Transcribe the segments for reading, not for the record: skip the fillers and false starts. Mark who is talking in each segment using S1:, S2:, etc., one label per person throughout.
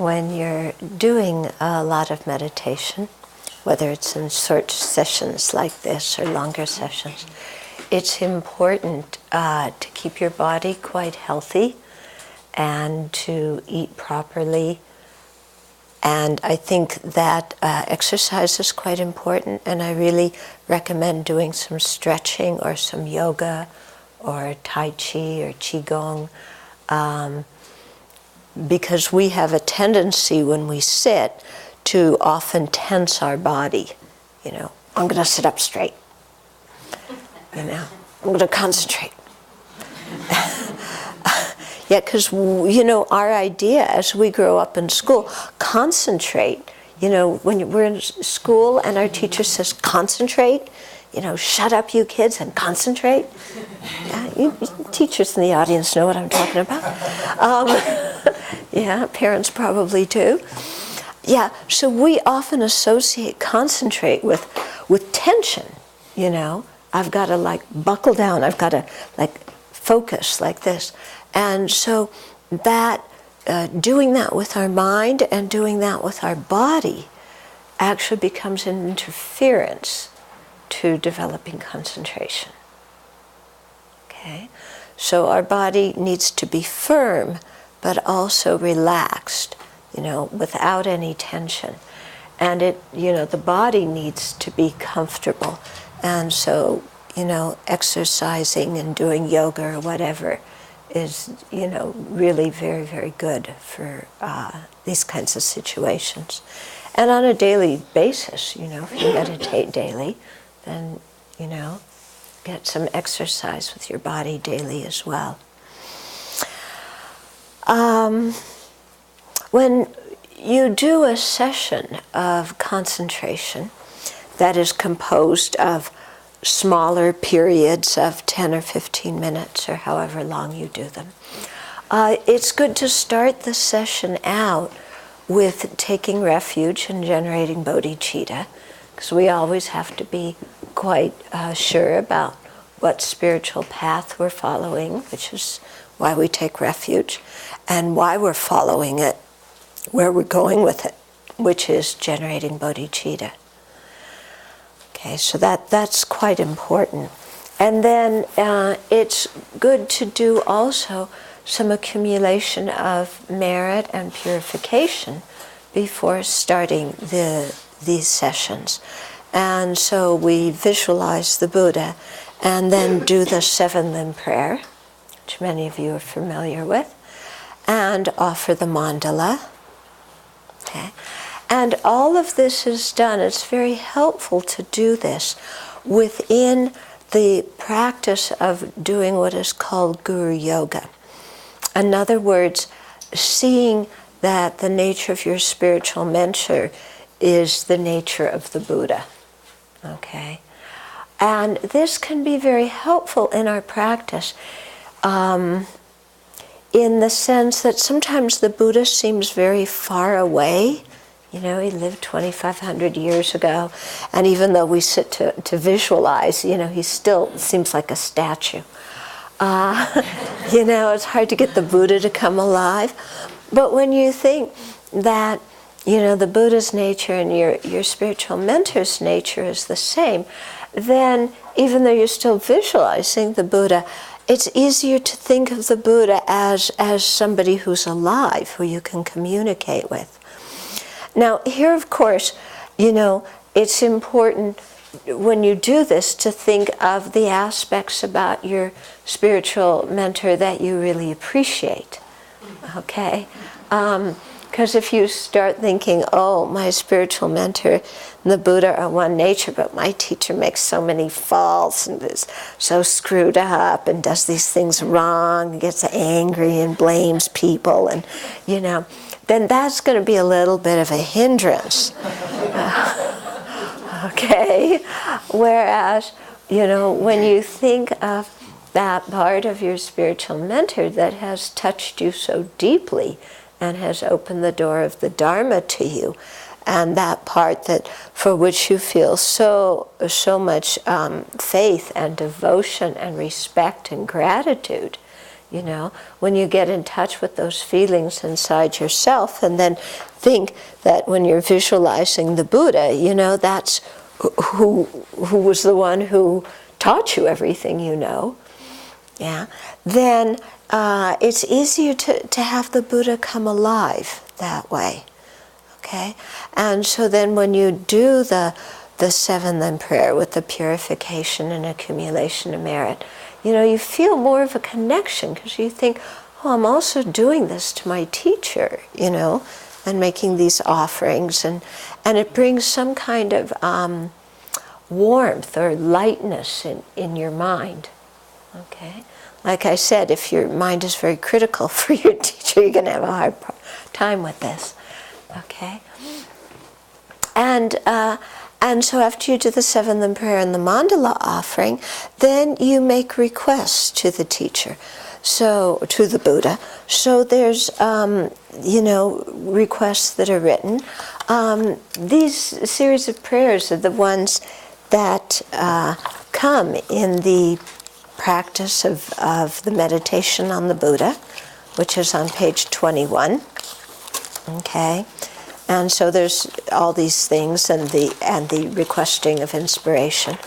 S1: when you're doing a lot of meditation, whether it's in short sessions like this or longer sessions, it's important to keep your body quite healthy and to eat properly. And I think that exercise is quite important, and I really recommend doing some stretching or some yoga or Tai Chi or Qigong, because we have a tendency when we sit to often tense our body. You know, I'm going to sit up straight. You know, I'm going to concentrate. Yeah, because, you know, our idea as we grow up in school, concentrate. You know, when we're in school and our teacher says, concentrate, you know, shut up, you kids, and concentrate. Yeah, you teachers in the audience know what I'm talking about. Yeah, parents probably do. Yeah, so we often associate concentrate with tension, you know. I've got to like buckle down, I've got to like focus like this. And so that doing that with our mind and doing that with our body actually becomes an interference to developing concentration. Okay? So our body needs to be firm, but also relaxed, you know, without any tension. And it, you know, the body needs to be comfortable. And so, you know, exercising and doing yoga or whatever is, you know, really very, very good for these kinds of situations. And on a daily basis, you know, if you meditate daily, then, you know, get some exercise with your body daily as well. When you do a session of concentration that is composed of smaller periods of 10 or 15 minutes or however long you do them, it's good to start the session out with taking refuge and generating bodhicitta, because we always have to be quite sure about what spiritual path we're following, which is why we take refuge, and why we're following it, where we're going with it, which is generating bodhicitta. Okay, so that's quite important. And then it's good to do also some accumulation of merit and purification before starting these sessions. And so we visualize the Buddha and then do the 7 limb prayer, which many of you are familiar with, and offer the mandala. Okay. And all of this is done, it's very helpful to do this within the practice of doing what is called Guru Yoga. In other words, seeing that the nature of your spiritual mentor is the nature of the Buddha. Okay? And this can be very helpful in our practice in the sense that sometimes the Buddha seems very far away. You know, he lived 2,500 years ago, and even though we sit to visualize, you know, he still seems like a statue. You know, it's hard to get the Buddha to come alive. But when you think that, you know, the Buddha's nature and your spiritual mentor's nature is the same, then even though you're still visualizing the Buddha, it's easier to think of the Buddha as somebody who's alive, who you can communicate with. Now, here, of course, you know, it's important when you do this to think of the aspects about your spiritual mentor that you really appreciate, okay? Because if you start thinking, oh, my spiritual mentor and the Buddha are one nature, but my teacher makes so many faults and is so screwed up and does these things wrong and gets angry and blames people, and, you know, then that's going to be a little bit of a hindrance. Okay? Whereas, you know, when you think of that part of your spiritual mentor that has touched you so deeply and has opened the door of the Dharma to you, and that part that for which you feel so much faith and devotion and respect and gratitude, You know, when you get in touch with those feelings inside yourself, and then think that when you're visualizing the Buddha, you know, that's who was the one who taught you everything you know, yeah, then it's easier to have the Buddha come alive that way, okay? And so then when you do the seven limb prayer with the purification and accumulation of merit, you know, you feel more of a connection because you think, oh, I'm also doing this to my teacher, you know, and making these offerings, and it brings some kind of warmth or lightness in your mind, okay? Like I said, if your mind is very critical for your teacher, you're going to have a hard time with this, okay? And so after you do the seven limb prayer and the mandala offering, then you make requests to the teacher, so to the Buddha. So there's, you know, requests that are written. These series of prayers are the ones that come in the practice of the meditation on the Buddha, which is on page 21. Okay. And so there's all these things, and the requesting of inspiration.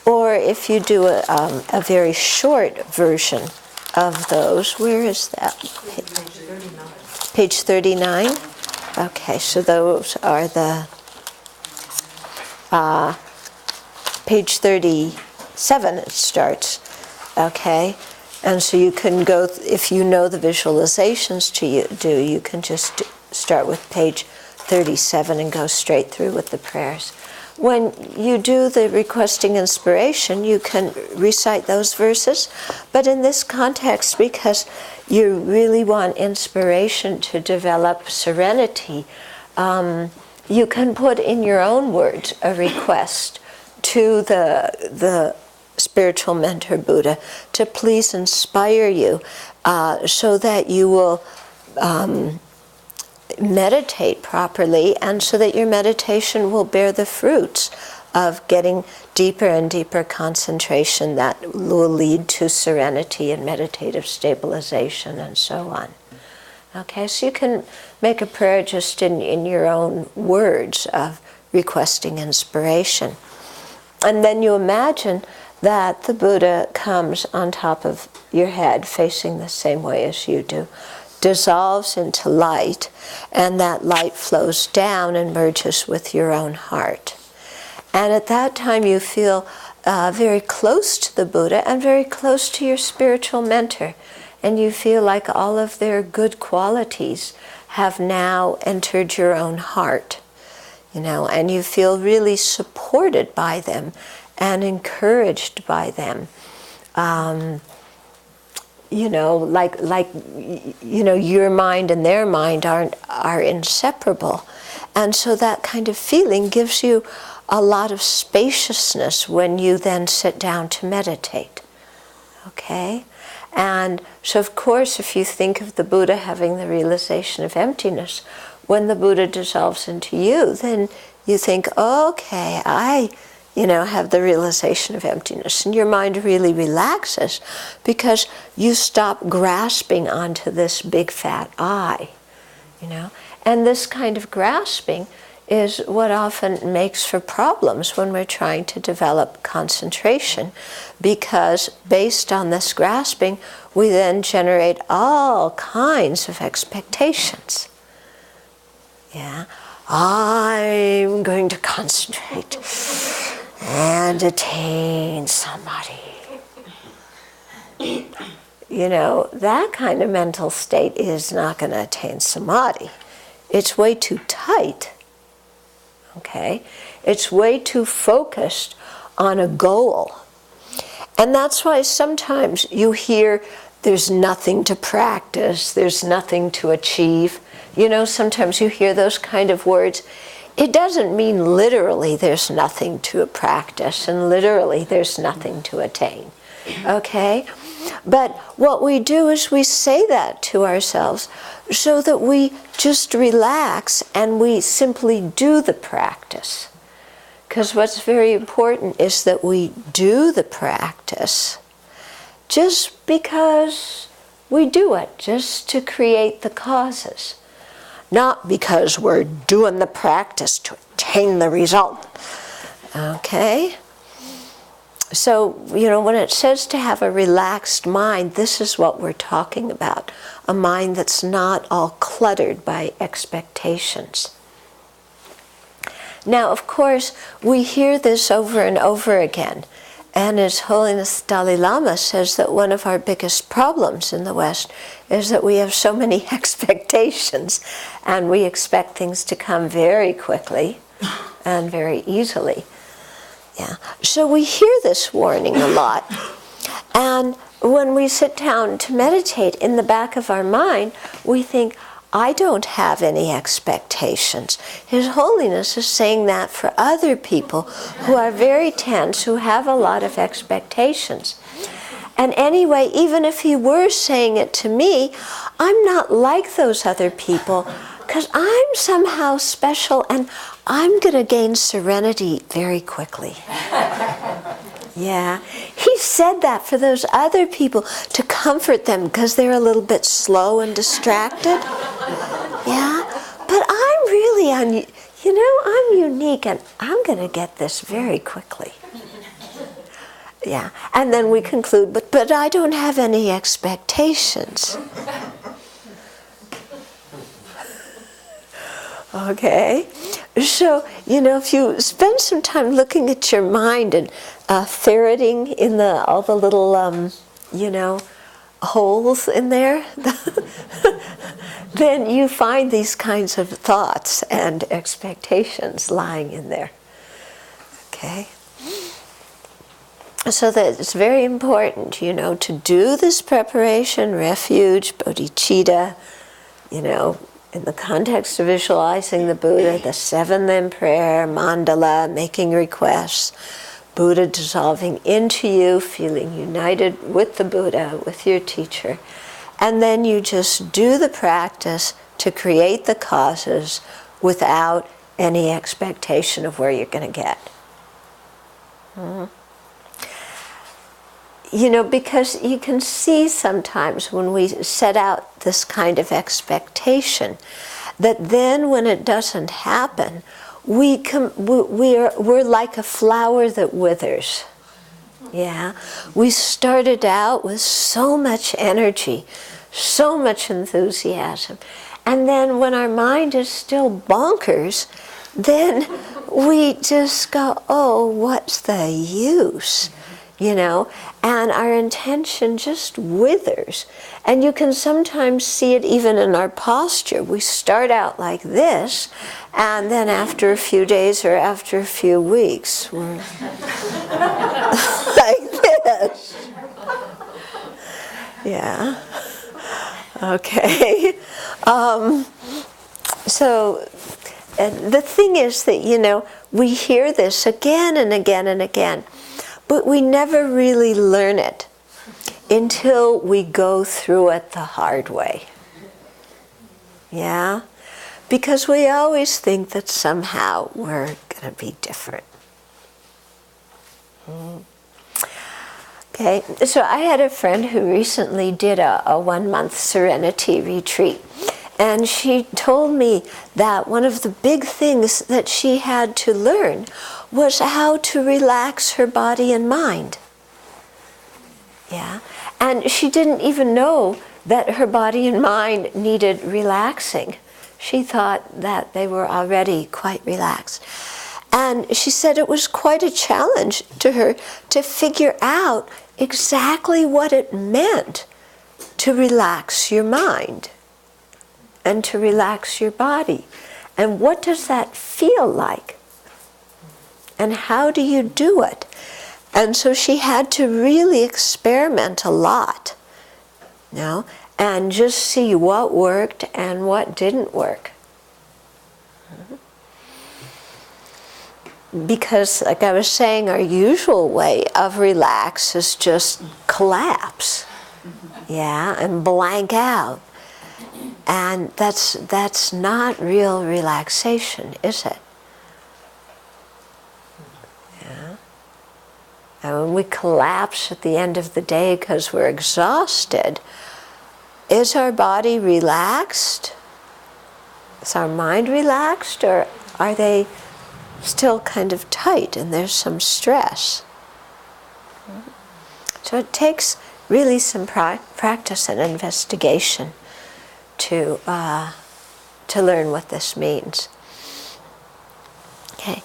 S1: Or if you do a very short version of those, where is that? Page 39. Okay, so those are the page 37 it starts. Okay, and so you can go, if you know the visualizations you can just start with page 37 and go straight through with the prayers. When you do the requesting inspiration, you can recite those verses, but in this context, because you really want inspiration to develop serenity, you can put in your own words a request to the spiritual mentor Buddha to please inspire you so that you will meditate properly, and so that your meditation will bear the fruits of getting deeper and deeper concentration that will lead to serenity and meditative stabilization and so on. Okay, so you can make a prayer just in your own words of requesting inspiration. And then you imagine that the Buddha comes on top of your head, facing the same way as you do, dissolves into light, and that light flows down and merges with your own heart. And at that time you feel very close to the Buddha and very close to your spiritual mentor, and you feel like all of their good qualities have now entered your own heart, you know, and you feel really supported by them and encouraged by them. You know, like you know, your mind and their mind are inseparable, and so that kind of feeling gives you a lot of spaciousness when you then sit down to meditate. Okay, and so of course, if you think of the Buddha having the realization of emptiness, when the Buddha dissolves into you, then you think, okay, I have the realization of emptiness. And your mind really relaxes because you stop grasping onto this big fat I, And this kind of grasping is what often makes for problems when we're trying to develop concentration, because based on this grasping, we then generate all kinds of expectations. Yeah, I'm going to concentrate and attain samadhi. That kind of mental state is not going to attain samadhi. It's way too tight. Okay? It's way too focused on a goal. And that's why sometimes you hear there's nothing to practice, there's nothing to achieve. Sometimes you hear those kind of words. It doesn't mean literally there's nothing to practice and literally there's nothing to attain. Okay? But what we do is we say that to ourselves so that we just relax and we simply do the practice. Because what's very important is that we do the practice. Just because we do it just to create the causes, not because we're doing the practice to attain the result. Okay? So, when it says to have a relaxed mind, this is what we're talking about. A mind that's not all cluttered by expectations. Now, of course, we hear this over and over again. And His Holiness Dalai Lama says that one of our biggest problems in the West is that we have so many expectations, and we expect things to come very quickly and very easily. Yeah. So we hear this warning a lot. And when we sit down to meditate, in the back of our mind, we think, I don't have any expectations. His Holiness is saying that for other people who are very tense, who have a lot of expectations. And anyway, even if he were saying it to me, I'm not like those other people, because I'm somehow special and I'm going to gain serenity very quickly. Yeah, he said that for those other people to comfort them because they're a little bit slow and distracted. Yeah, but I'm really, I'm unique and I'm going to get this very quickly. Yeah, and then we conclude, but I don't have any expectations. Okay, so, if you spend some time looking at your mind and ferreting in all the little, holes in there, then you find these kinds of thoughts and expectations lying in there. Okay? So that it's very important, to do this preparation, refuge, bodhicitta, in the context of visualizing the Buddha, the 7 limb prayer, mandala, making requests, Buddha dissolving into you, feeling united with the Buddha, with your teacher. And then you just do the practice to create the causes without any expectation of where you're going to get. Because you can see sometimes when we set out this kind of expectation, that then when it doesn't happen, we're like a flower that withers. Yeah, we started out with so much energy, so much enthusiasm, and then when our mind is still bonkers, then we just go, oh, what's the use? And our intention just withers. And you can sometimes see it even in our posture. We start out like this, and then after a few days or after a few weeks, we're like this. Yeah. Okay. So the thing is that, we hear this again and again and again. But we never really learn it until we go through it the hard way. Yeah? Because we always think that somehow we're going to be different. Okay, so I had a friend who recently did a 1-month Serenity retreat. And she told me that one of the big things that she had to learn was how to relax her body and mind. Yeah, and she didn't even know that her body and mind needed relaxing. She thought that they were already quite relaxed. And she said it was quite a challenge to her to figure out exactly what it meant to relax your mind and to relax your body. And what does that feel like? And how do you do it? And so she had to really experiment a lot, and just see what worked and what didn't work. Because, like I was saying, our usual way of relax is just collapse, and blank out. And that's not real relaxation, is it? Yeah. And when we collapse at the end of the day because we're exhausted, Is our body relaxed? Is our mind relaxed, or are they still kind of tight and there's some stress? So it takes really some practice and investigation to learn what this means. Okay,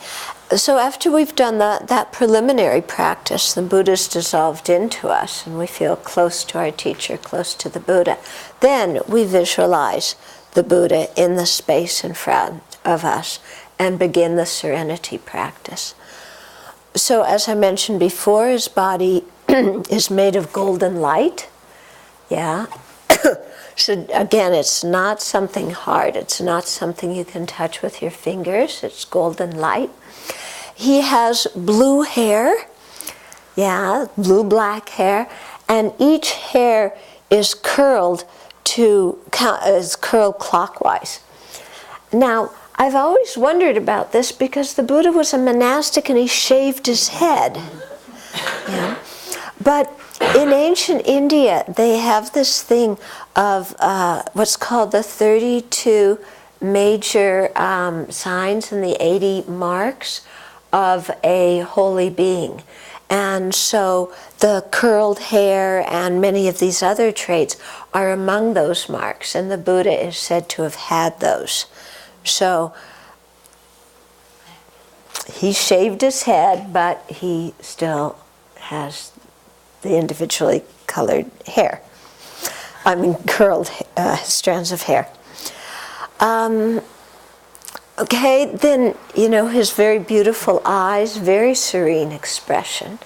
S1: so after we've done that preliminary practice, the Buddha's dissolved into us and we feel close to our teacher, close to the Buddha. Then we visualize the Buddha in the space in front of us and begin the serenity practice. So as I mentioned before, his body is made of golden light. Yeah. So again, it's not something hard. It's not something you can touch with your fingers. It's golden light. He has blue hair. Yeah, blue-black hair. And each hair is curled clockwise. Now, I've always wondered about this because the Buddha was a monastic and he shaved his head. Yeah. But in ancient India, they have this thing of what's called the 32 major signs and the 80 marks of a holy being. And so the curled hair and many of these other traits are among those marks, and the Buddha is said to have had those. So he shaved his head, but he still has the individually colored hair. I mean, curled strands of hair. Okay, then, his very beautiful eyes, very serene expression.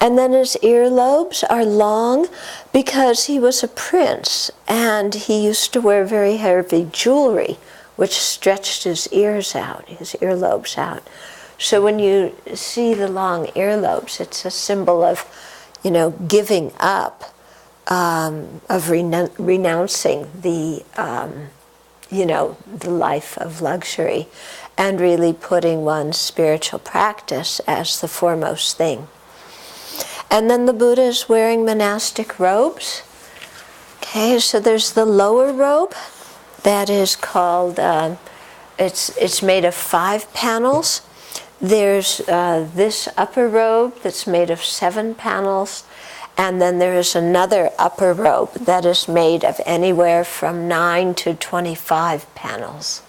S1: And then his earlobes are long because he was a prince and he used to wear very heavy jewelry which stretched his ears out, his earlobes out. So when you see the long earlobes, it's a symbol of, giving up, of renouncing the life of luxury and really putting one's spiritual practice as the foremost thing. And then the Buddha is wearing monastic robes. Okay, so there's the lower robe that is called, it's made of 5 panels. There's this upper robe that's made of 7 panels. And then there is another upper robe that is made of anywhere from 9 to 25 panels.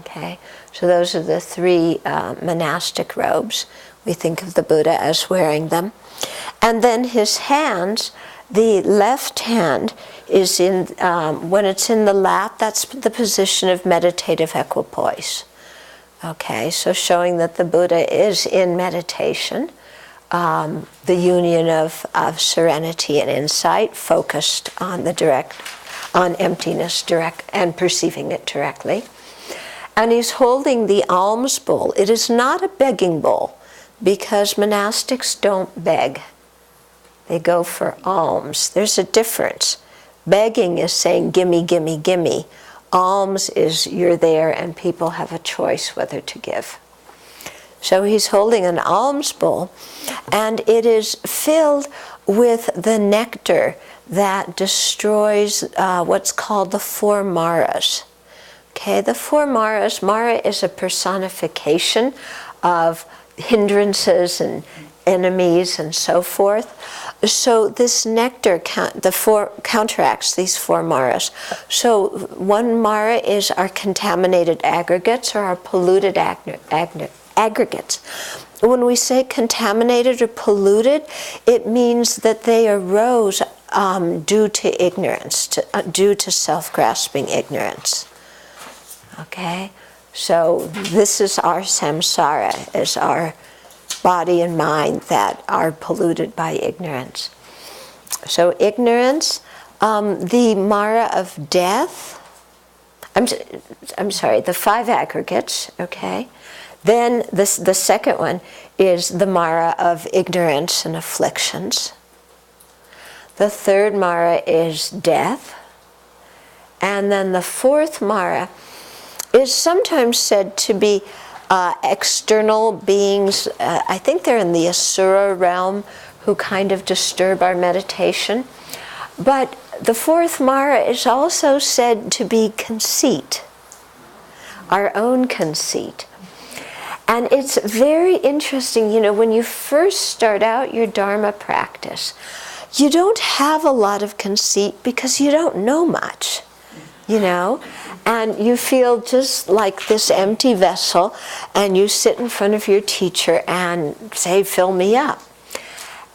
S1: Okay, so those are the 3 monastic robes. We think of the Buddha as wearing them. And then his hands, the left hand is in, when it's in the lap, that's the position of meditative equipoise. Okay, so showing that the Buddha is in meditation. The union of serenity and insight, focused on on emptiness and perceiving it directly. And he's holding the alms bowl. It is not a begging bowl because monastics don't beg. They go for alms. There's a difference. Begging is saying, gimme, gimme, gimme. Alms is you're there and people have a choice whether to give. So he's holding an alms bowl, and it is filled with the nectar that destroys what's called the 4 maras. Okay, the 4 maras, Mara is a personification of hindrances and enemies and so forth. So this nectar counteracts these 4 maras. So 1 mara is our contaminated aggregates or our polluted aggregates. When we say contaminated or polluted, it means that they arose due to ignorance, due to self-grasping ignorance. Okay? So this is our samsara, is our body and mind that are polluted by ignorance. So ignorance, the mara of death, I'm sorry, the 5 aggregates, okay? Then the second one is the mara of ignorance and afflictions. The 3rd mara is death. And then the 4th mara is sometimes said to be external beings. I think they're in the Asura realm who kind of disturb our meditation. But the fourth Mara is also said to be conceit, our own conceit. And it's very interesting, when you first start out your Dharma practice, you don't have a lot of conceit because you don't know much, and you feel just like this empty vessel, and you sit in front of your teacher and say, fill me up.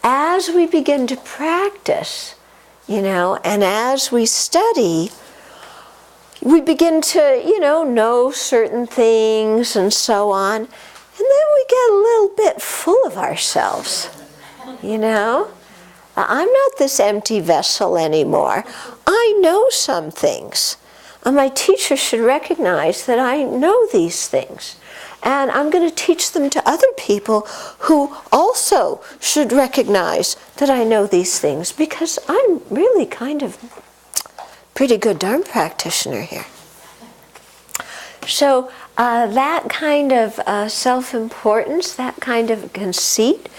S1: As we begin to practice, and as we study, we begin to, know certain things and so on, and then we get a little bit full of ourselves, I'm not this empty vessel anymore. I know some things. And my teacher should recognize that I know these things. And I'm going to teach them to other people who also should recognize that I know these things, because I'm really kind of pretty good Dharma practitioner here. So that kind of self-importance, that kind of conceit,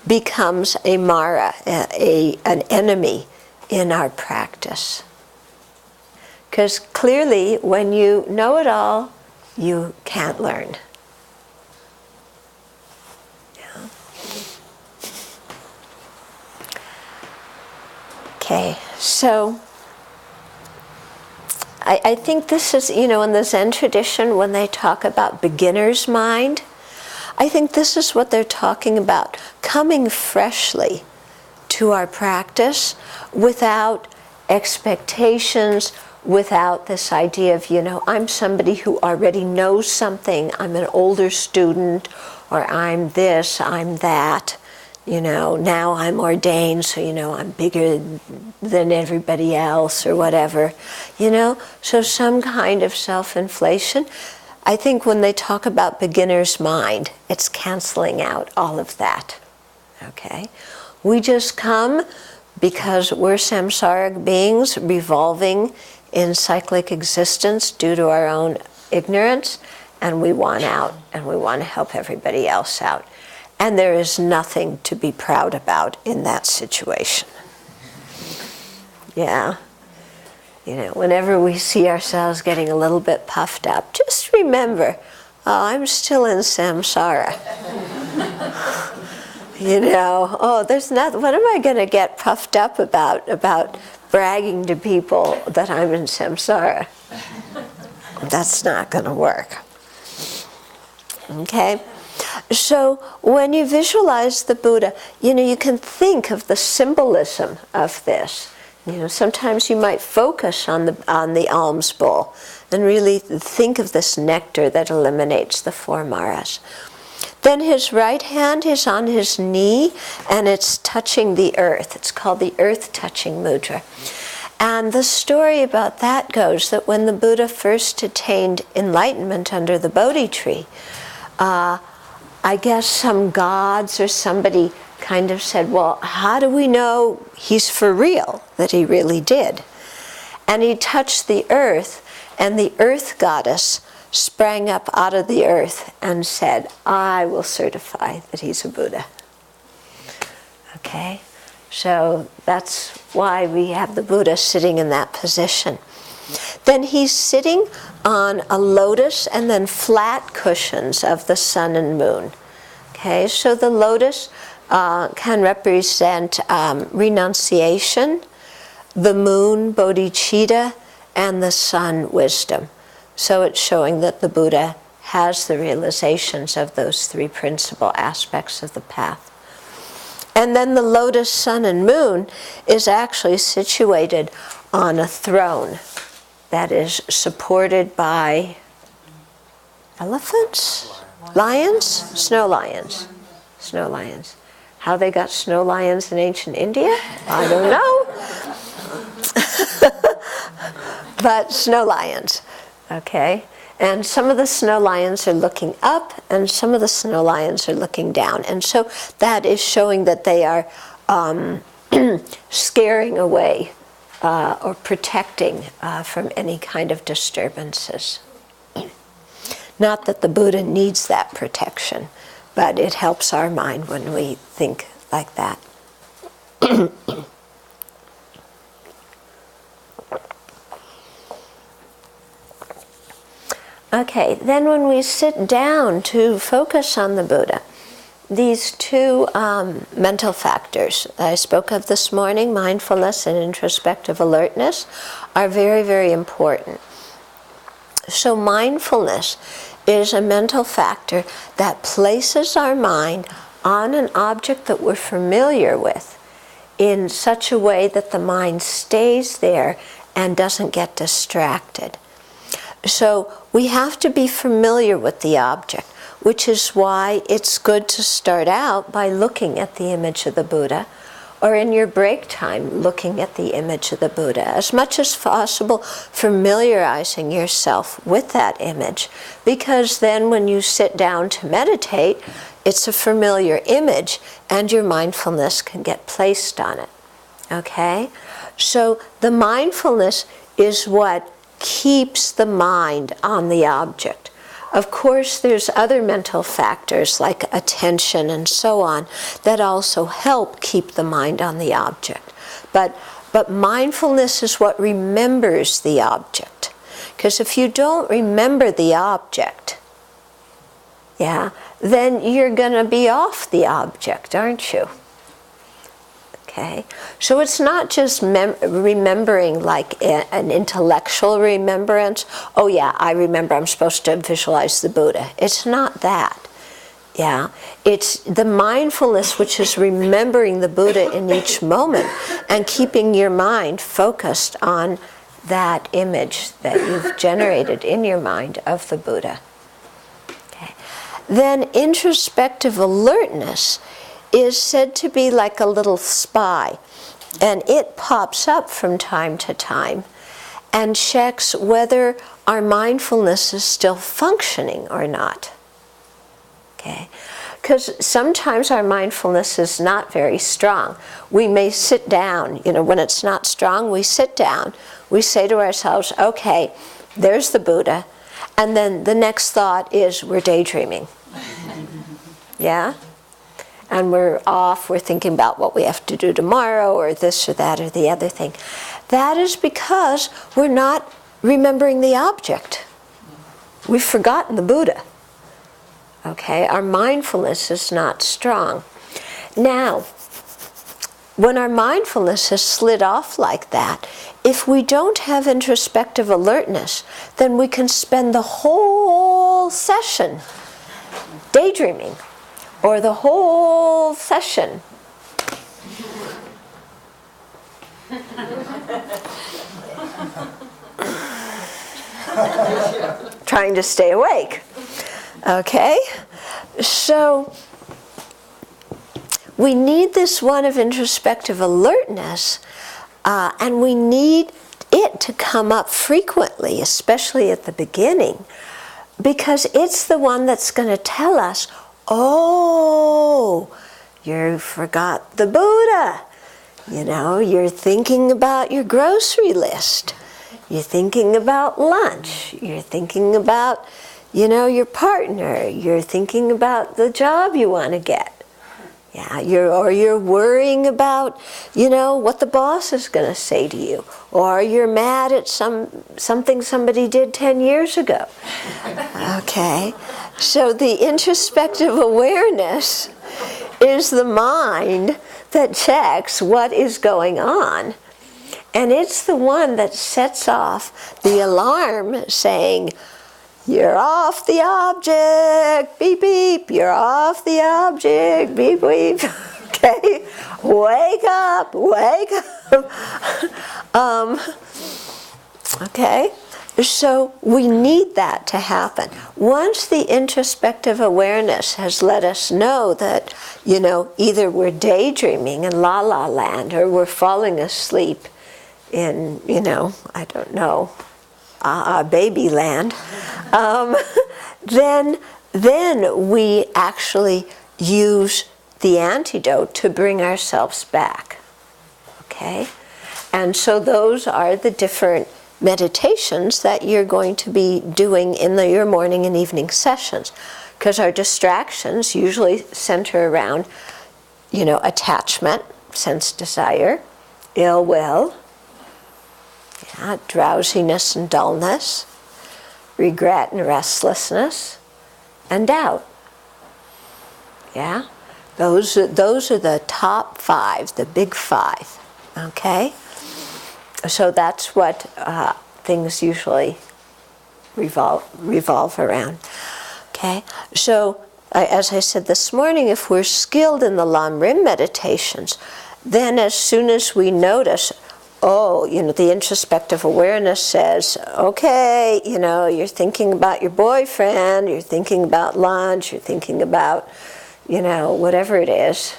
S1: becomes a Mara, an enemy in our practice. Because clearly, when you know it all, you can't learn. Yeah. Okay, so I think this is, in the Zen tradition, when they talk about beginner's mind, I think this is what they're talking about, coming freshly to our practice without expectations, without this idea of, I'm somebody who already knows something, I'm an older student, or I'm this, I'm that, now I'm ordained, so, I'm bigger than everybody else, or whatever, so some kind of self-inflation. I think when they talk about beginner's mind, it's canceling out all of that, okay? We just come because we're samsaric beings revolving in cyclic existence due to our own ignorance, and we want out, and we want to help everybody else out. And there is nothing to be proud about in that situation. Yeah. Whenever we see ourselves getting a little bit puffed up, just remember, I'm still in samsara. There's nothing, what am I going to get puffed up about bragging to people that I'm in samsara? That's not going to work. Okay? So when you visualize the Buddha, you can think of the symbolism of this. Sometimes you might focus on the alms bowl and really think of this nectar that eliminates the four Maras. Then his right hand is on his knee and it's touching the earth. It's called the earth touching mudra. And the story about that goes that when the Buddha first attained enlightenment under the Bodhi tree, I guess some gods or somebody kind of said, well, how do we know he's for real, that he really did? And he touched the earth, and the earth goddess sprang up out of the earth and said, I will certify that he's a Buddha. Okay? So that's why we have the Buddha sitting in that position. Then he's sitting on a lotus and then flat cushions of the sun and moon. Okay, so the lotus can represent renunciation, the moon, bodhicitta, and the sun, wisdom. So it's showing that the Buddha has the realizations of those three principal aspects of the path. And then the lotus, sun, and moon is actually situated on a throne that is supported by elephants? Lions? Snow lions. Snow lions. How they got snow lions in ancient India? I don't know. But snow lions, okay? And some of the snow lions are looking up, and some of the snow lions are looking down. And so that is showing that they are scaring away or protecting from any kind of disturbances. Not that the Buddha needs that protection, but it helps our mind when we think like that. Okay, then when we sit down to focus on the Buddha, these two mental factors that I spoke of this morning, mindfulness and introspective alertness, are very, very important. So mindfulness is a mental factor that places our mind on an object that we're familiar with in such a way that the mind stays there and doesn't get distracted. So we have to be familiar with the object, which is why it's good to start out by looking at the image of the Buddha, or in your break time, looking at the image of the Buddha. As much as possible, familiarizing yourself with that image, because then when you sit down to meditate, it's a familiar image, and your mindfulness can get placed on it. Okay? So the mindfulness is what keeps the mind on the object. Of course, there's other mental factors like attention and so on that also help keep the mind on the object. But mindfulness is what remembers the object. Because if you don't remember the object, then you're going to be off the object, aren't you? Okay, so it's not just remembering like an intellectual remembrance. Oh yeah, I remember I'm supposed to visualize the Buddha. It's not that. Yeah, it's the mindfulness which is remembering the Buddha in each moment and keeping your mind focused on that image that you've generated in your mind of the Buddha. Okay. Then introspective alertness is said to be like a little spy, and it pops up from time to time and checks whether our mindfulness is still functioning or not. Okay? Because sometimes our mindfulness is not very strong. We may sit down, when it's not strong, we sit down, we say to ourselves, okay, there's the Buddha, and then the next thought is we're daydreaming. Yeah? And we're off, we're thinking about what we have to do tomorrow, or this or that or the other thing. That is because we're not remembering the object. We've forgotten the Buddha. Okay, our mindfulness is not strong. Now, when our mindfulness has slid off like that, if we don't have introspective alertness, then we can spend the whole session daydreaming, or the whole session trying to stay awake. Okay? So we need this one of introspective alertness, and we need it to come up frequently, especially at the beginning, because it's the one that's going to tell us, oh, you forgot the Buddha. You're thinking about your grocery list. You're thinking about lunch. You're thinking about, your partner. You're thinking about the job you want to get. Yeah, you're worrying about, what the boss is going to say to you. Or you're mad at something somebody did 10 years ago. Okay? So the introspective awareness is the mind that checks what is going on. And it's the one that sets off the alarm saying, you're off the object, beep, beep, you're off the object, beep, beep. Okay? Wake up, wake up. Okay? So we need that to happen. Once the introspective awareness has let us know that, either we're daydreaming in la-la land or we're falling asleep in, I don't know, baby land, then we actually use the antidote to bring ourselves back. Okay? And so those are the different meditations that you're going to be doing in your morning and evening sessions, because our distractions usually center around, attachment, sense desire, ill will, drowsiness and dullness, regret and restlessness, and doubt. Yeah? Those are the top 5, the big 5. Okay? So that's what things usually revolve around. Okay? So, as I said this morning, if we're skilled in the Lam Rim meditations, then as soon as we notice, oh, the introspective awareness says, okay, you're thinking about your boyfriend, you're thinking about lunch, you're thinking about, whatever it is,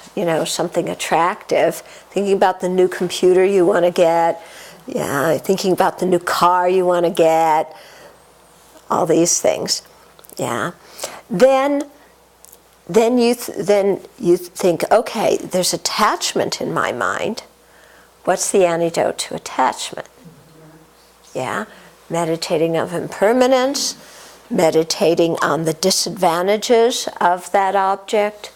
S1: something attractive, thinking about the new computer you want to get, thinking about the new car you want to get, all these things, Then you think, okay, there's attachment in my mind. What's the antidote to attachment? Meditating of impermanence, meditating on the disadvantages of that object,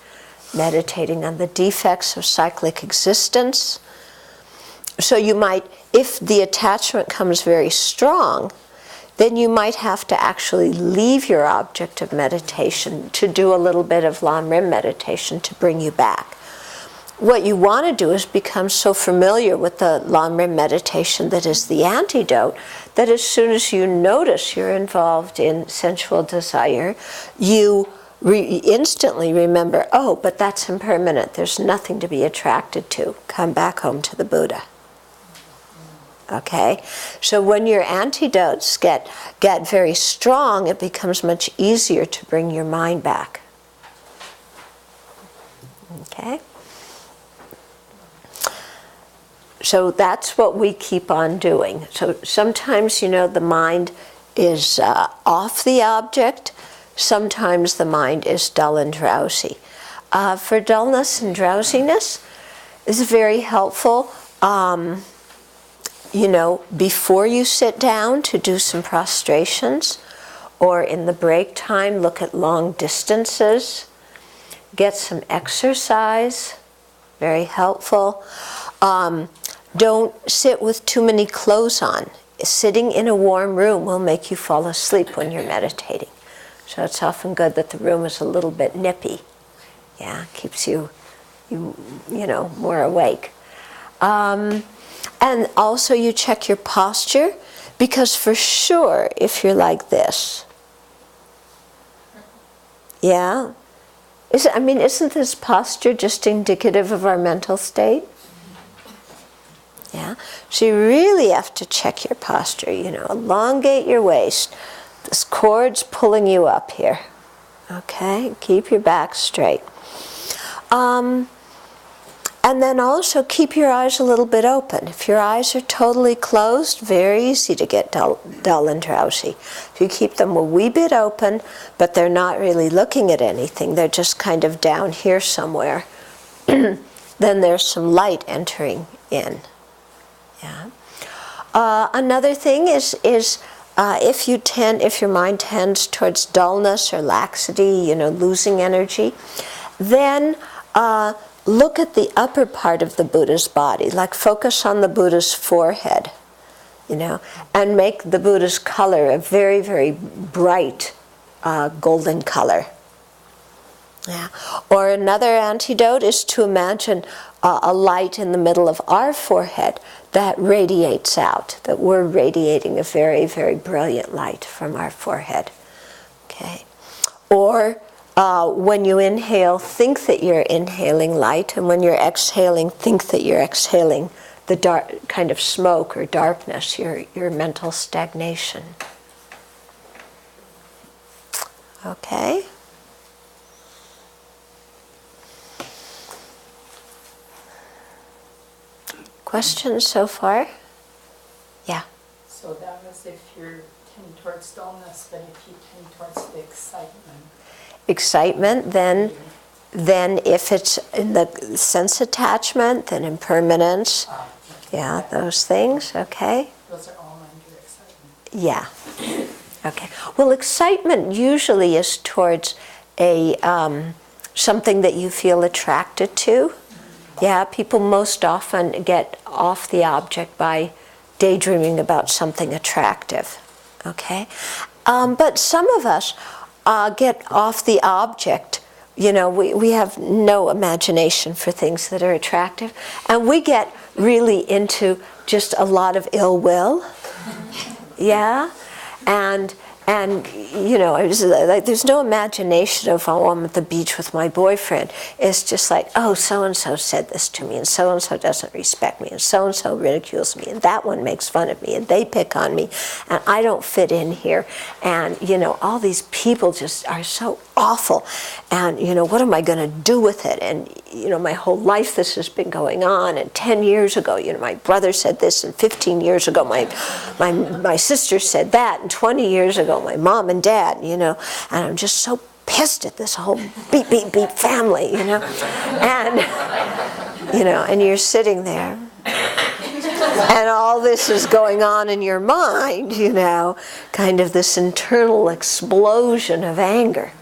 S1: meditating on the defects of cyclic existence. So you might, if the attachment comes very strong, then you might have to actually leave your object of meditation to do a little bit of Lam Rim meditation to bring you back. What you want to do is become so familiar with the Lam Rim meditation that is the antidote, that as soon as you notice you're involved in sensual desire, you instantly remember, oh, but that's impermanent. There's nothing to be attracted to. Come back home to the Buddha. Okay? So when your antidotes get very strong, it becomes much easier to bring your mind back. Okay? So that's what we keep on doing. So sometimes, the mind is off the object. Sometimes the mind is dull and drowsy. For dullness and drowsiness, it's very helpful, before you sit down to do some prostrations, or in the break time, look at long distances. Get some exercise, very helpful. Don't sit with too many clothes on. Sitting in a warm room will make you fall asleep when you're meditating. So it's often good that the room is a little bit nippy. Keeps you more awake. And also you check your posture, because for sure, if you're like this, isn't this posture just indicative of our mental state? So you really have to check your posture, elongate your waist. This cord's pulling you up here. Okay? Keep your back straight. And then also keep your eyes a little bit open. If your eyes are totally closed, very easy to get dull and drowsy. If you keep them a wee bit open, but they're not really looking at anything, they're just kind of down here somewhere, then there's some light entering in. Another thing is if your mind tends towards dullness or laxity, losing energy, then look at the upper part of the Buddha's body, like focus on the Buddha's forehead, and make the Buddha's color a very, very bright golden color. Or another antidote is to imagine a light in the middle of our forehead that radiates out, that we're radiating a very, very brilliant light from our forehead. Okay? Or when you inhale, think that you're inhaling light, and when you're exhaling, think that you're exhaling the dark kind of smoke or darkness, your mental stagnation. Okay? Questions so far? Yeah.
S2: So that was if you're tending towards dullness, but if you tend towards the excitement,
S1: then if it's in the sense attachment, then impermanence, those things, okay?
S2: Those are all under excitement.
S1: Yeah. Okay. Well, excitement usually is towards a something that you feel attracted to. Yeah, people most often get off the object by daydreaming about something attractive. Okay? But some of us get off the object. You know, we have no imagination for things that are attractive. And we get really into just a lot of ill will. Yeah? And you know, it's like there's no imagination of, oh, I'm at the beach with my boyfriend. It's just like, oh, so-and-so said this to me, and so-and-so doesn't respect me, and so-and-so ridicules me, and that one makes fun of me, and they pick on me, and I don't fit in here. And, you know, all these people just are so awful. And, you know, what am I going to do with it? And, you know, my whole life this has been going on. And 10 years ago, you know, my brother said this, and 15 years ago, my sister said that, and 20 years ago, my mom and dad, you know, and I'm just so pissed at this whole beep, beep, beep family, you know, and, you know, and you're sitting there, and all this is going on in your mind, you know, kind of this internal explosion of anger.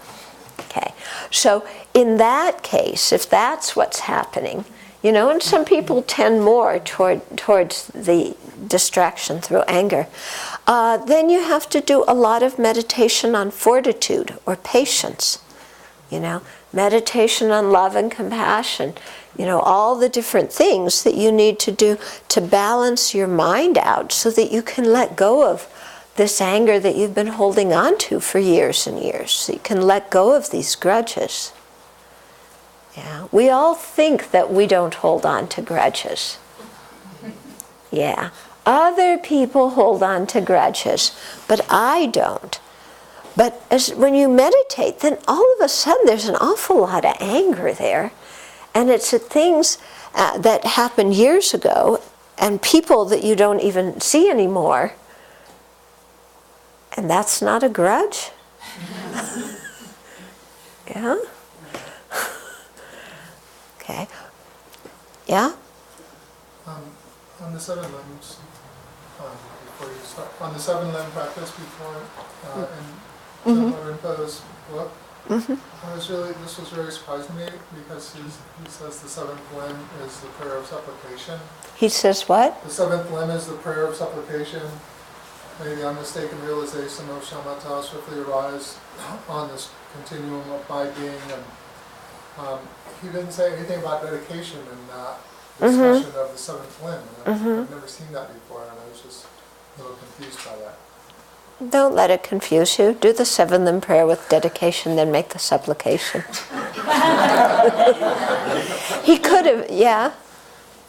S1: Okay, so in that case, if that's what's happening, you know, and some people tend more towards the distraction through anger, then you have to do a lot of meditation on fortitude or patience, you know, meditation on love and compassion, you know, all the different things that you need to do to balance your mind out so that you can let go of this anger that you've been holding on to for years and years, so you can let go of these grudges. Yeah, we all think that we don't hold on to grudges. Yeah, other people hold on to grudges, but I don't. But when you meditate, then all of a sudden there's an awful lot of anger there. And it's at things that happened years ago and people that you don't even see anymore. And that's not a grudge. Yeah? Okay. Yeah?
S3: On the seven limbs, before you start, on the seven limb practice before, in Trungpa Rinpoche's book, this was very surprising to me because he says the seventh limb is the prayer of supplication.
S1: He says what?
S3: The seventh limb is the prayer of supplication. May the unmistaken realization of shamatha swiftly arise on this continuum of my being. And he didn't say anything about dedication in that discussion of the seventh limb. And I've never seen that before, and I was just a little confused by that.
S1: Don't let it confuse you. Do the seven limb prayer with dedication, then make the supplication. He could have, yeah.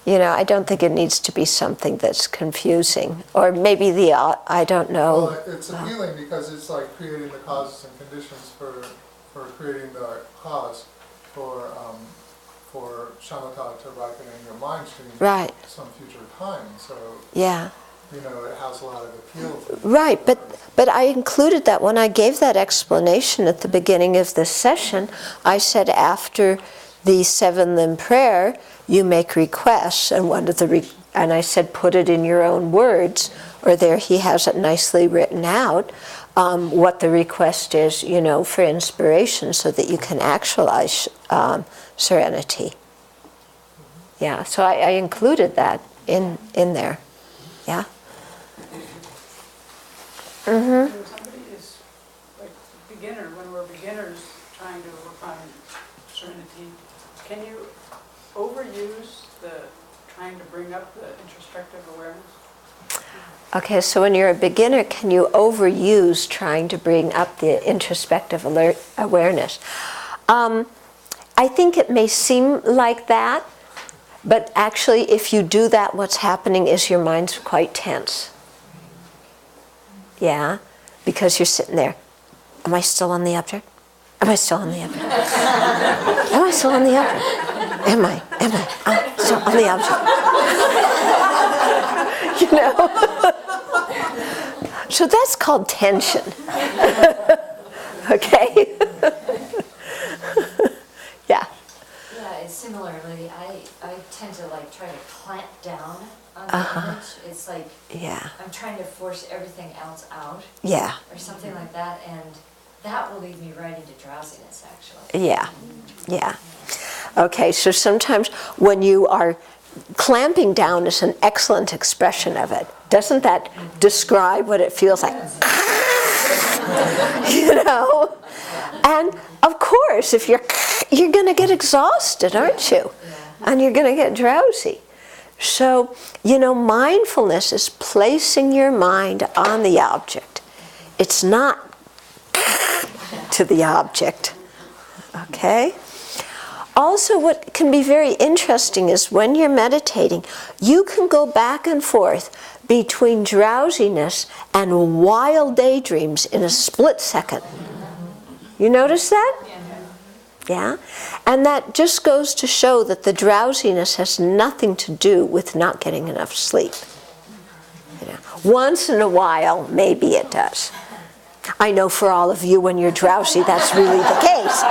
S1: You know, I don't think it needs to be something that's confusing. Or maybe I don't know.
S3: Well, it's appealing because it's like creating the causes and conditions for creating the cause for shamatha to ripen in your mind stream
S1: right.
S3: some future time. So,
S1: yeah.
S3: You know, it has a lot of appeal.
S1: Right, but I included that when I gave that explanation at the beginning of this session. I said after the seven limb prayer, you make requests, and and I said put it in your own words, or there he has it nicely written out, what the request is, you know, for inspiration, so that you can actualize serenity. Yeah, so I included that in there. Yeah.
S4: When somebody is like beginner, when we're beginners trying to work on serenity, can you overuse the trying to bring up the introspective awareness?
S1: Okay, so when you're a beginner, can you overuse trying to bring up the introspective awareness? I think it may seem like that, but actually if you do that, what's happening is your mind's quite tense. Yeah, because you're sitting there. Am I still on the object? Am I still on the object? Am I still on the object? Am I? I'm still on the object. You know? So that's called tension. Okay? Yeah.
S5: Yeah, similarly, I tend to like try to clamp down on the image. It's like I'm trying to force everything else out.
S1: Yeah.
S5: Or something like that, and that will lead me right into drowsiness, actually.
S1: Yeah. Okay, so sometimes when you are clamping down is an excellent expression of it. Doesn't that describe what it feels like? you know? And of course, if you're going to get exhausted, aren't you? And you're going to get drowsy. So, you know, mindfulness is placing your mind on the object. It's not to the object. Okay? Also, what can be very interesting is when you're meditating, you can go back and forth between drowsiness and wild daydreams in a split second. You notice that? Yeah? And that just goes to show that the drowsiness has nothing to do with not getting enough sleep. You know, once in a while, maybe it does. I know for all of you, when you're drowsy, that's really the case.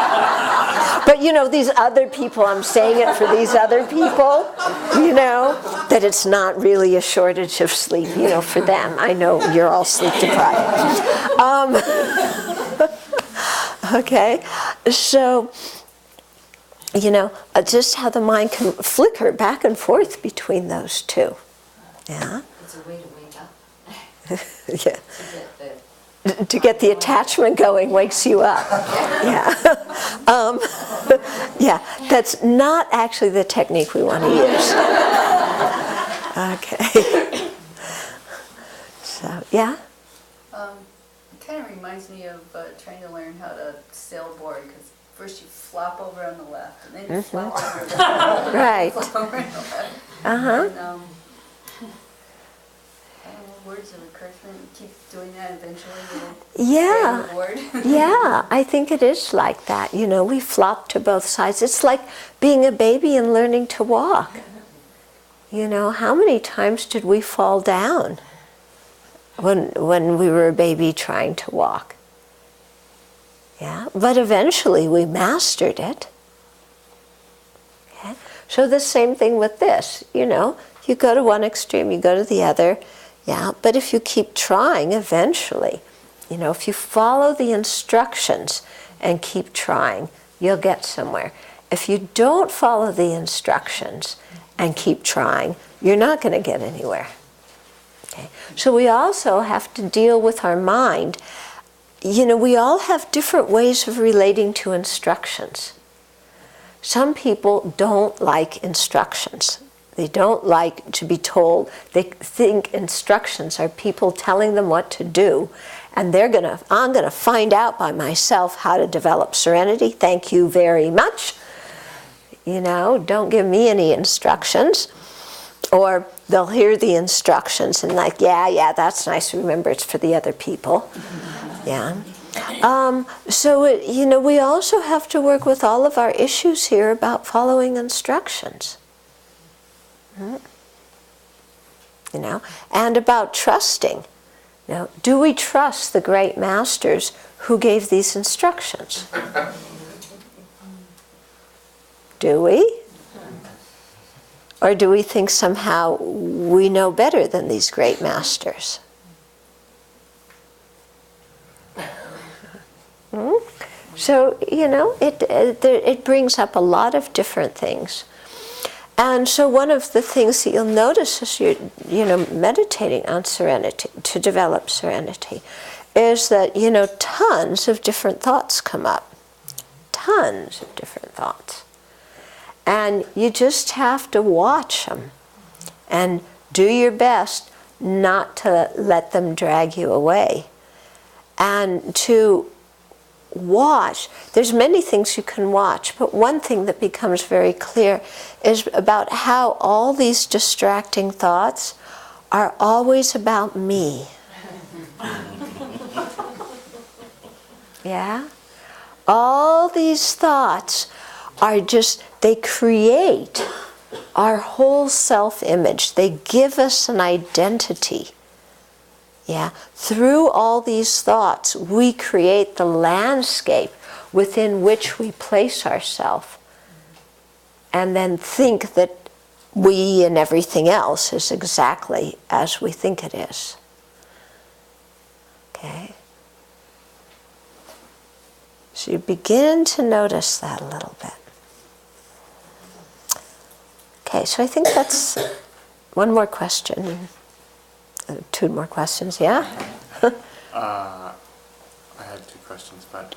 S1: But you know, these other people, I'm saying it for these other people, you know, that it's not really a shortage of sleep, you know, for them. I know you're all sleep deprived. Okay, so, you know, just how the mind can flicker back and forth between those two. Yeah?
S5: It's a way to wake up.
S1: Yeah. To get the attachment going wakes you up. Yeah. Yeah, that's not actually the technique we want to use. Okay. So, yeah?
S6: It kind of reminds me of trying to learn how to sailboard, because first you flop over on the left, and then you flop over on the left.
S1: Right.
S6: Flop over on the left.
S1: Uh-huh.
S6: And, I don't know, words of encouragement, keep doing that eventually, you'll
S1: Yeah.
S6: stay on board.
S1: Yeah, I think it is like that. You know, we flop to both sides. It's like being a baby and learning to walk. You know, how many times did we fall down when we were a baby trying to walk? Yeah, but eventually we mastered it. Okay? So the same thing with this, you know, you go to one extreme, you go to the other, yeah, but if you keep trying, eventually, you know, if you follow the instructions and keep trying, you'll get somewhere. If you don't follow the instructions and keep trying, you're not going to get anywhere. Okay? So we also have to deal with our mind. You know, we all have different ways of relating to instructions. Some people don't like instructions. They don't like to be told. They think instructions are people telling them what to do, and I'm gonna find out by myself how to develop serenity. Thank you very much. You know, don't give me any instructions. Or they'll hear the instructions and like, yeah, that's nice. Remember, it's for the other people. Yeah. So, you know, we also have to work with all of our issues here about following instructions. You know, and about trusting. You know, do we trust the great masters who gave these instructions? Do we? Or do we think somehow we know better than these great masters? So, you know, it brings up a lot of different things. And so one of the things that you'll notice as you're, you know, meditating on serenity, to develop serenity, is that, you know, tons of different thoughts come up. Tons of different thoughts. And you just have to watch them and do your best not to let them drag you away. And to watch, there's many things you can watch, but one thing that becomes very clear is about how all these distracting thoughts are always about me. Yeah? All these thoughts are just, they create our whole self-image. They give us an identity. Yeah, through all these thoughts, we create the landscape within which we place ourselves, and then think that we and everything else is exactly as we think it is. Okay? So you begin to notice that a little bit. Okay, so I think that's one more question. Two more questions, yeah?
S7: I had two questions, but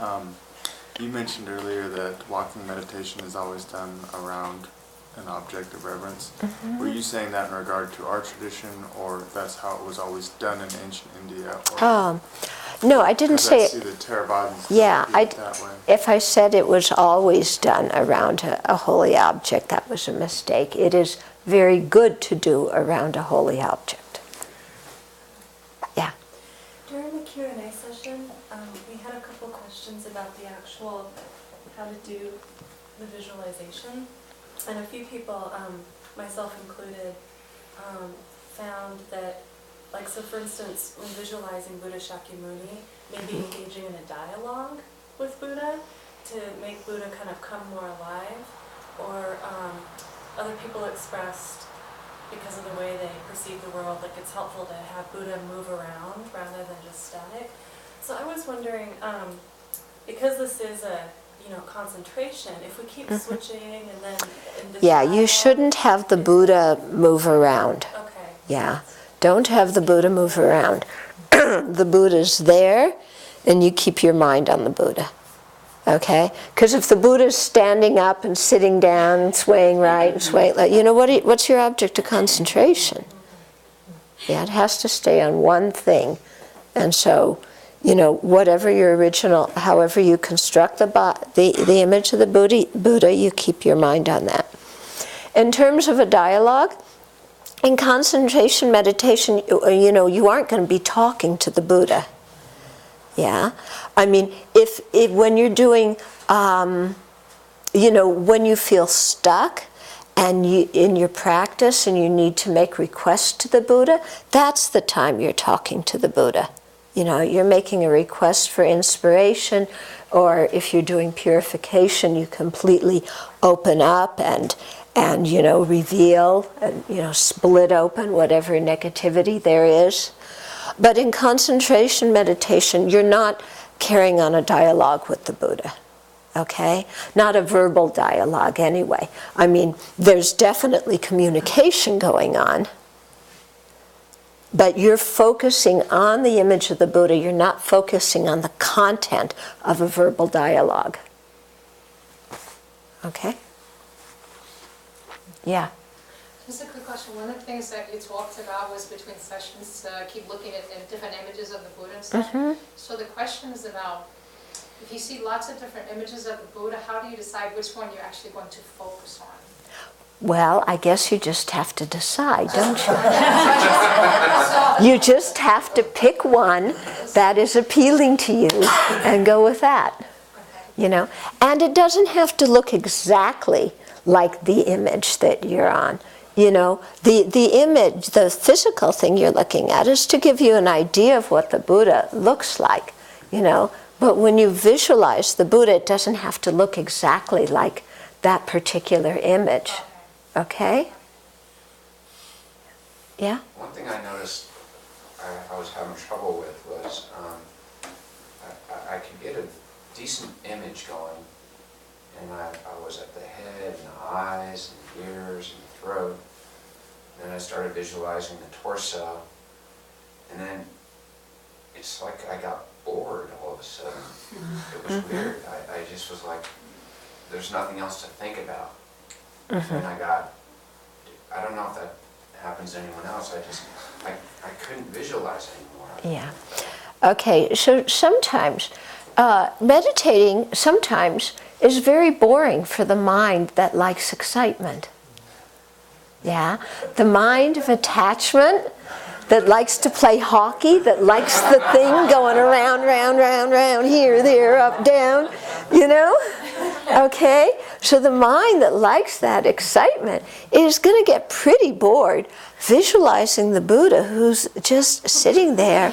S7: you mentioned earlier that walking meditation is always done around an object of reverence.
S1: Mm-hmm.
S7: Were you saying that in regard to our tradition, or that's how it was always done in ancient India?
S1: No, I didn't say
S7: I see the Theravadins
S1: Yeah,
S7: do it that way.
S1: if I said it was always done around a holy object, that was a mistake. It is very good to do around a holy object. Yeah.
S8: During the Q&A session, we had a couple questions about the actual, how to do the visualization. And a few people, myself included, found that, like, so for instance, when visualizing Buddha Shakyamuni, maybe engaging in a dialogue with Buddha to make Buddha kind of come more alive. Or other people expressed, because of the way they perceive the world, like it's helpful to have Buddha move around rather than just static. So I was wondering, because this is a concentration, if we keep switching and then...
S1: Yeah, you shouldn't have the Buddha move around.
S8: Okay.
S1: Yeah, don't have the Buddha move around. The Buddha's there, and you keep your mind on the Buddha. Okay? Because if the Buddha's standing up and sitting down and swaying right and swaying left, what's your object of concentration? Yeah, it has to stay on one thing. And so, whatever your original, however you construct the image of the Buddha, you keep your mind on that. In terms of a dialogue, in concentration meditation, you aren't going to be talking to the Buddha. Yeah, I mean, if when you're doing, when you feel stuck and in your practice and you need to make requests to the Buddha, that's the time you're talking to the Buddha. You're making a request for inspiration, or if you're doing purification, you completely open up and reveal and split open whatever negativity there is. But in concentration meditation, you're not carrying on a dialogue with the Buddha, okay? Not a verbal dialogue anyway. I mean, there's definitely communication going on, but you're focusing on the image of the Buddha. You're not focusing on the content of a verbal dialogue. Okay? Yeah.
S9: Just a quick question. One of the things that you talked about was between sessions, keep looking at different images of the Buddha and stuff. So the question is about, if you see lots of different images of the Buddha, how do you decide which one you're actually going to focus on?
S1: Well, I guess you just have to decide, don't you? You just have to pick one that is appealing to you and go with that. And it doesn't have to look exactly like the image that you're on. The image, the physical thing you're looking at is to give you an idea of what the Buddha looks like, But when you visualize the Buddha, it doesn't have to look exactly like that particular image. Okay? Yeah?
S10: One thing I noticed I was having trouble with was I could get a decent image going, and I was at the head and the eyes and the ears and the throat. Then I started visualizing the torso, and then it's like I got bored all of a sudden. It was weird. I just was like, there's nothing else to think about. And I don't know if that happens to anyone else, I couldn't visualize anymore.
S1: Yeah. Okay, so sometimes, meditating sometimes is very boring for the mind that likes excitement. Yeah? The mind of attachment that likes to play hockey, that likes the thing going around, round, here, there, up, down, Okay? So the mind that likes that excitement is going to get pretty bored visualizing the Buddha who's just sitting there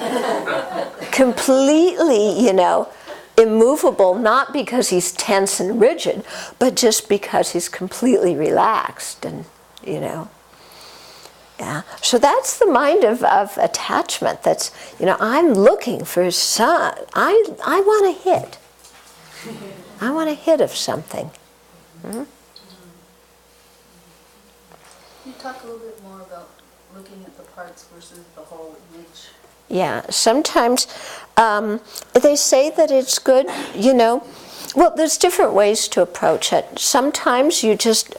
S1: completely, immovable, not because he's tense and rigid, but just because he's completely relaxed and, Yeah. So that's the mind of attachment. That's, I'm looking for some, I want a hit. I want a hit of something.
S6: Can you talk a little bit more about looking at the parts versus the whole image?
S1: Yeah, sometimes They say that it's good, well, there's different ways to approach it. Sometimes you just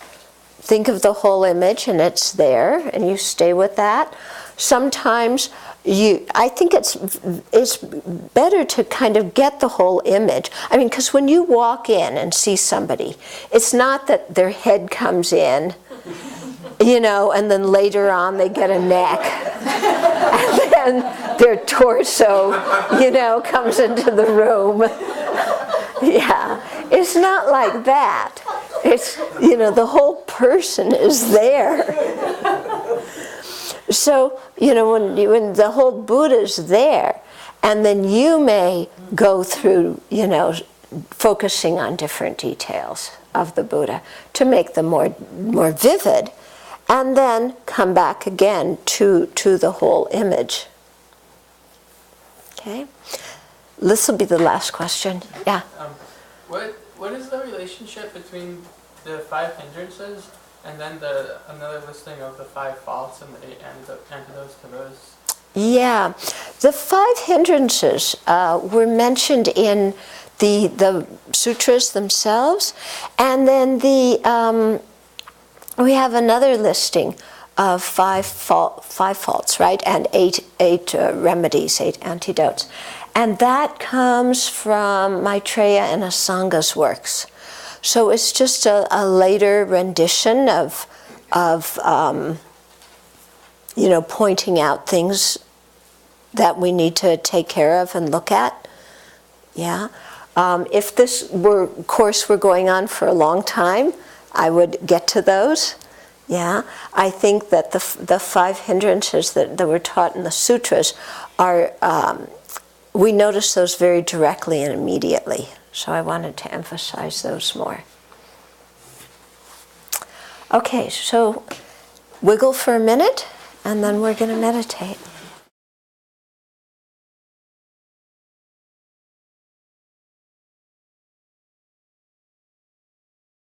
S1: think of the whole image and it's there and you stay with that. Sometimes I think it's better to kind of get the whole image. I mean, because when you walk in and see somebody, it's not that their head comes in, and then later on they get a neck, and then their torso, comes into the room. Yeah, it's not like that. It's, the whole person is there. So, when the whole Buddha's there, and then you may go through, focusing on different details of the Buddha to make them more vivid, and then come back again to the whole image. Okay? This will be the last question. Yeah?
S11: What is the relationship between the 5 hindrances and then another listing of the 5 faults and the 8 antidotes to those?
S1: Yeah, the 5 hindrances were mentioned in the sutras themselves, and then we have another listing of 5 faults, right, and 8 remedies, 8 antidotes, and that comes from Maitreya and Asanga's works. So it's just a later rendition of pointing out things that we need to take care of and look at. Yeah. If this course were going on for a long time, I would get to those. Yeah. I think that the 5 hindrances that were taught in the sutras are, we notice those very directly and immediately. So I wanted to emphasize those more. Okay, so wiggle for a minute, and then we're going to meditate.